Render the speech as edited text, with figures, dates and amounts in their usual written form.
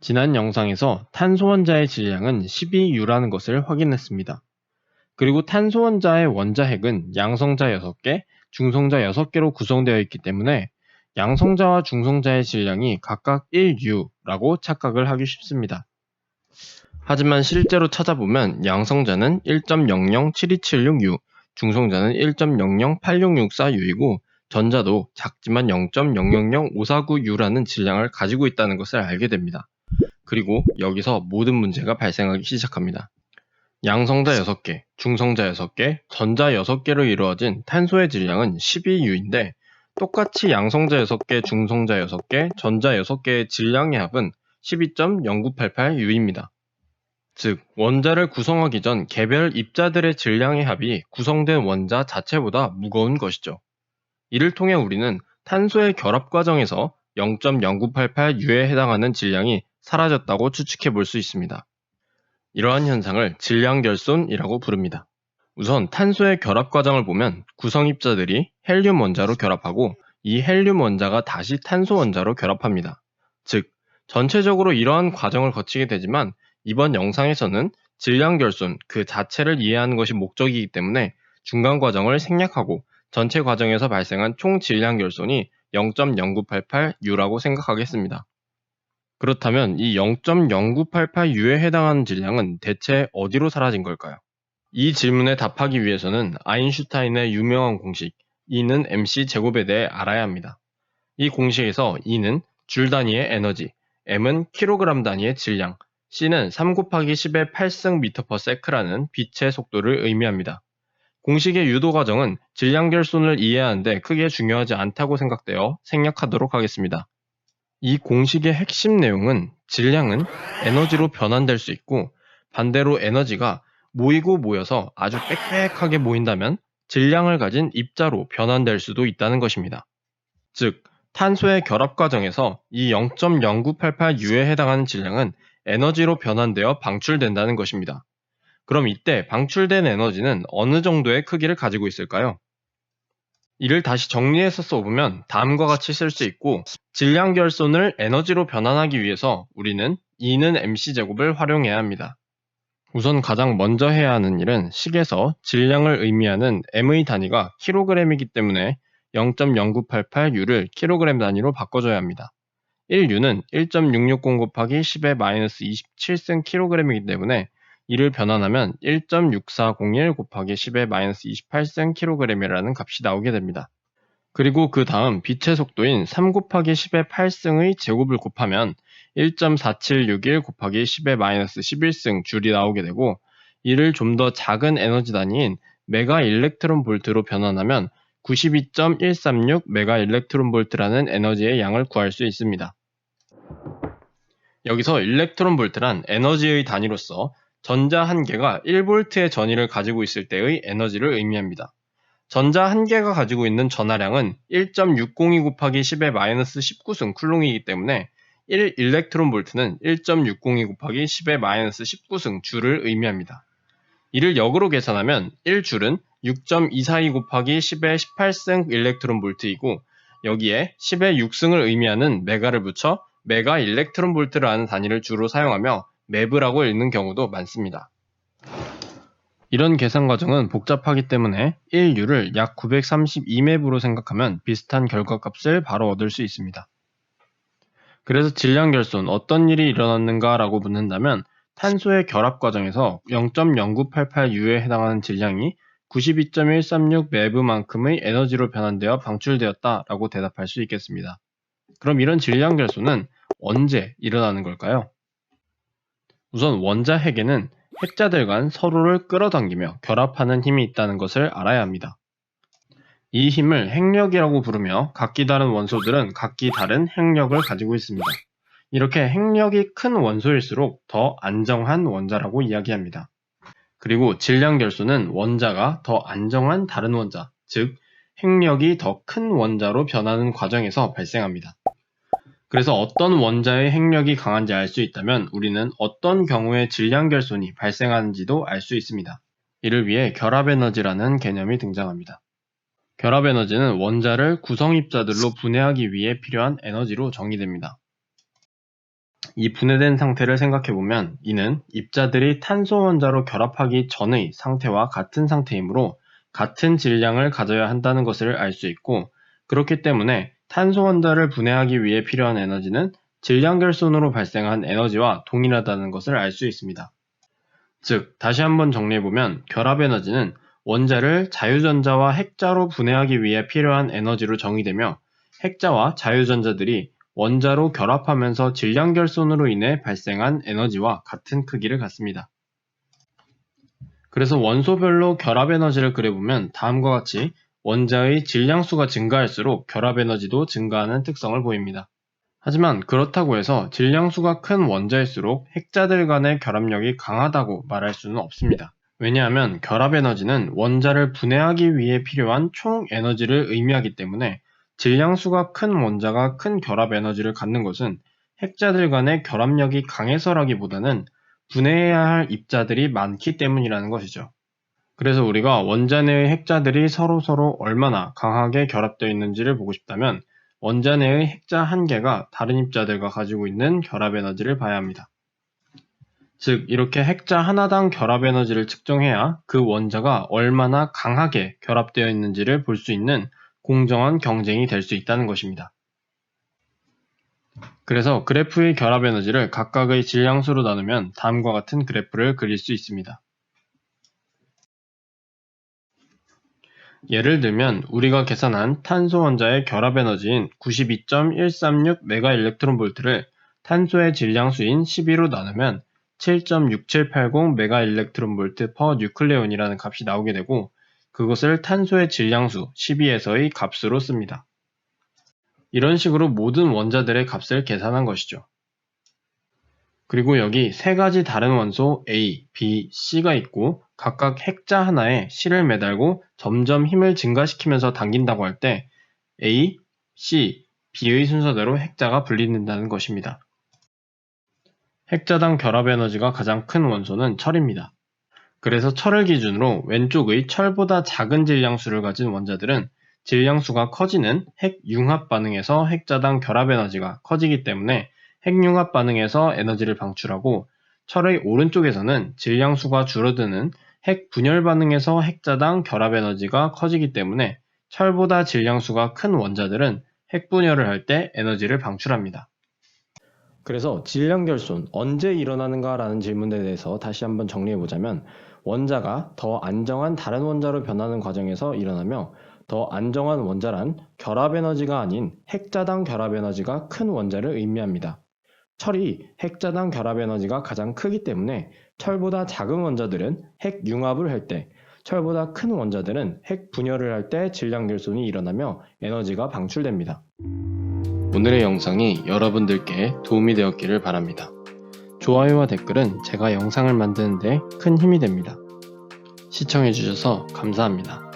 지난 영상에서 탄소 원자의 질량은 12U라는 것을 확인했습니다. 그리고 탄소 원자의 원자핵은 양성자 6개, 중성자 6개로 구성되어 있기 때문에 양성자와 중성자의 질량이 각각 1U라고 착각을 하기 쉽습니다. 하지만 실제로 찾아보면 양성자는 1.007276U, 중성자는 1.008664U이고 전자도 작지만 0.000549U라는 질량을 가지고 있다는 것을 알게 됩니다. 그리고 여기서 모든 문제가 발생하기 시작합니다. 양성자 6개, 중성자 6개, 전자 6개로 이루어진 탄소의 질량은 12U인데 똑같이 양성자 6개, 중성자 6개, 전자 6개의 질량의 합은 12.0988U입니다. 즉, 원자를 구성하기 전 개별 입자들의 질량의 합이 구성된 원자 자체보다 무거운 것이죠. 이를 통해 우리는 탄소의 결합 과정에서 0.0988U에 해당하는 질량이 사라졌다고 추측해 볼 수 있습니다. 이러한 현상을 질량결손이라고 부릅니다. 우선 탄소의 결합 과정을 보면 구성 입자들이 헬륨 원자로 결합하고 이 헬륨 원자가 다시 탄소 원자로 결합합니다. 즉, 전체적으로 이러한 과정을 거치게 되지만 이번 영상에서는 질량결손 그 자체를 이해하는 것이 목적이기 때문에 중간 과정을 생략하고 전체 과정에서 발생한 총 질량결손이 0.0988U라고 생각하겠습니다. 그렇다면 이 0.0988U에 해당하는 질량은 대체 어디로 사라진 걸까요? 이 질문에 답하기 위해서는 아인슈타인의 유명한 공식 E는 mc 제곱에 대해 알아야 합니다. 이 공식에서 E는 줄 단위의 에너지, m은 킬로그램 단위의 질량, C는 3 곱하기 10의 8승 m/s라는 빛의 속도를 의미합니다. 공식의 유도 과정은 질량결손을 이해하는데 크게 중요하지 않다고 생각되어 생략하도록 하겠습니다. 이 공식의 핵심 내용은 질량은 에너지로 변환될 수 있고 반대로 에너지가 모이고 모여서 아주 빽빽하게 모인다면 질량을 가진 입자로 변환될 수도 있다는 것입니다. 즉, 탄소의 결합 과정에서 이 0.0988U에 해당하는 질량은 에너지로 변환되어 방출된다는 것입니다. 그럼 이때 방출된 에너지는 어느 정도의 크기를 가지고 있을까요? 이를 다시 정리해서 써보면 다음과 같이 쓸 수 있고 질량결손을 에너지로 변환하기 위해서 우리는 E는 mc제곱을 활용해야 합니다. 우선 가장 먼저 해야 하는 일은 식에서 질량을 의미하는 m의 단위가 킬로그램이기 때문에 0.0988U를 킬로그램 단위로 바꿔줘야 합니다. 1U는 1.660 곱하기 10의 마이너스 27승 킬로그램이기 때문에 이를 변환하면 1.6401 곱하기 10의 마이너스 28승 킬로그램이라는 값이 나오게 됩니다. 그리고 그 다음 빛의 속도인 3 곱하기 10의 8승의 제곱을 곱하면 1.4761 곱하기 10의 마이너스 11승 줄이 나오게 되고 이를 좀 더 작은 에너지 단위인 메가 일렉트론 볼트로 변환하면 92.136 메가 일렉트론 볼트라는 에너지의 양을 구할 수 있습니다. 여기서 일렉트론 볼트란 에너지의 단위로서 전자 1개가 1V의 전위를 가지고 있을 때의 에너지를 의미합니다. 전자 1개가 가지고 있는 전하량은 1.602 곱하기 10의 마이너스 19승 쿨롱이기 때문에 1 일렉트론 볼트는 1.602 곱하기 10의 마이너스 19승 줄을 의미합니다. 이를 역으로 계산하면 1줄은 6.242 곱하기 10의 18승 일렉트론 볼트이고 여기에 10의 6승을 의미하는 메가를 붙여 메가 일렉트론 볼트라는 단위를 주로 사용하며 메브라고 읽는 경우도 많습니다. 이런 계산 과정은 복잡하기 때문에 1U를 약 932맵으로 생각하면 비슷한 결과값을 바로 얻을 수 있습니다. 그래서 질량결손 어떤 일이 일어났는가 라고 묻는다면 탄소의 결합 과정에서 0.0988U에 해당하는 질량이 92.136 매브만큼의 에너지로 변환되어 방출되었다 라고 대답할 수 있겠습니다. 그럼 이런 질량결손은 언제 일어나는 걸까요? 우선 원자핵에는 핵자들 간 서로를 끌어당기며 결합하는 힘이 있다는 것을 알아야 합니다. 이 힘을 핵력이라고 부르며 각기 다른 원소들은 각기 다른 핵력을 가지고 있습니다. 이렇게 핵력이 큰 원소일수록 더 안정한 원자라고 이야기합니다. 그리고 질량결손은 원자가 더 안정한 다른 원자, 즉 핵력이 더 큰 원자로 변하는 과정에서 발생합니다. 그래서 어떤 원자의 핵력이 강한지 알 수 있다면 우리는 어떤 경우에 질량결손이 발생하는지도 알 수 있습니다. 이를 위해 결합에너지라는 개념이 등장합니다. 결합에너지는 원자를 구성입자들로 분해하기 위해 필요한 에너지로 정의됩니다. 이 분해된 상태를 생각해보면 이는 입자들이 탄소 원자로 결합하기 전의 상태와 같은 상태이므로 같은 질량을 가져야 한다는 것을 알 수 있고, 그렇기 때문에 탄소 원자를 분해하기 위해 필요한 에너지는 질량 결손으로 발생한 에너지와 동일하다는 것을 알 수 있습니다. 즉, 다시 한번 정리해보면 결합 에너지는 원자를 자유전자와 핵자로 분해하기 위해 필요한 에너지로 정의되며, 핵자와 자유전자들이 원자로 결합하면서 질량 결손으로 인해 발생한 에너지와 같은 크기를 갖습니다. 그래서 원소별로 결합 에너지를 그려보면 다음과 같이 원자의 질량수가 증가할수록 결합 에너지도 증가하는 특성을 보입니다. 하지만 그렇다고 해서 질량수가 큰 원자일수록 핵자들 간의 결합력이 강하다고 말할 수는 없습니다. 왜냐하면 결합 에너지는 원자를 분해하기 위해 필요한 총 에너지를 의미하기 때문에 질량수가 큰 원자가 큰 결합 에너지를 갖는 것은 핵자들 간의 결합력이 강해서라기보다는 분해해야 할 입자들이 많기 때문이라는 것이죠. 그래서 우리가 원자 내의 핵자들이 서로 얼마나 강하게 결합되어 있는지를 보고 싶다면 원자 내의 핵자 한 개가 다른 입자들과 가지고 있는 결합 에너지를 봐야 합니다. 즉, 이렇게 핵자 하나당 결합 에너지를 측정해야 그 원자가 얼마나 강하게 결합되어 있는지를 볼 수 있는 공정한 경쟁이 될 수 있다는 것입니다. 그래서 그래프의 결합 에너지를 각각의 질량수로 나누면 다음과 같은 그래프를 그릴 수 있습니다. 예를 들면 우리가 계산한 탄소 원자의 결합 에너지인 92.136메가일렉트론볼트를 탄소의 질량수인 12로 나누면 7.6780메가일렉트론볼트 per 뉴클레온이라는 값이 나오게 되고, 그것을 탄소의 질량수 12에서의 값으로 씁니다. 이런 식으로 모든 원자들의 값을 계산한 것이죠. 그리고 여기 세 가지 다른 원소 A, B, C가 있고 각각 핵자 하나에 C를 매달고 점점 힘을 증가시키면서 당긴다고 할 때 A, C, B의 순서대로 핵자가 분리된다는 것입니다. 핵자당 결합 에너지가 가장 큰 원소는 철입니다. 그래서 철을 기준으로 왼쪽의 철보다 작은 질량수를 가진 원자들은 질량수가 커지는 핵융합 반응에서 핵자당 결합 에너지가 커지기 때문에 핵융합 반응에서 에너지를 방출하고, 철의 오른쪽에서는 질량수가 줄어드는 핵분열 반응에서 핵자당 결합 에너지가 커지기 때문에 철보다 질량수가 큰 원자들은 핵분열을 할 때 에너지를 방출합니다. 그래서 질량 결손 언제 일어나는가 라는 질문에 대해서 다시 한번 정리해보자면, 원자가 더 안정한 다른 원자로 변하는 과정에서 일어나며, 더 안정한 원자란 결합 에너지가 아닌 핵자당 결합 에너지가 큰 원자를 의미합니다. 철이 핵자당 결합 에너지가 가장 크기 때문에 철보다 작은 원자들은 핵융합을 할 때, 철보다 큰 원자들은 핵분열을 할 때 질량 결손이 일어나며 에너지가 방출됩니다. 오늘의 영상이 여러분들께 도움이 되었기를 바랍니다. 좋아요와 댓글은 제가 영상을 만드는 데 큰 힘이 됩니다. 시청해주셔서 감사합니다.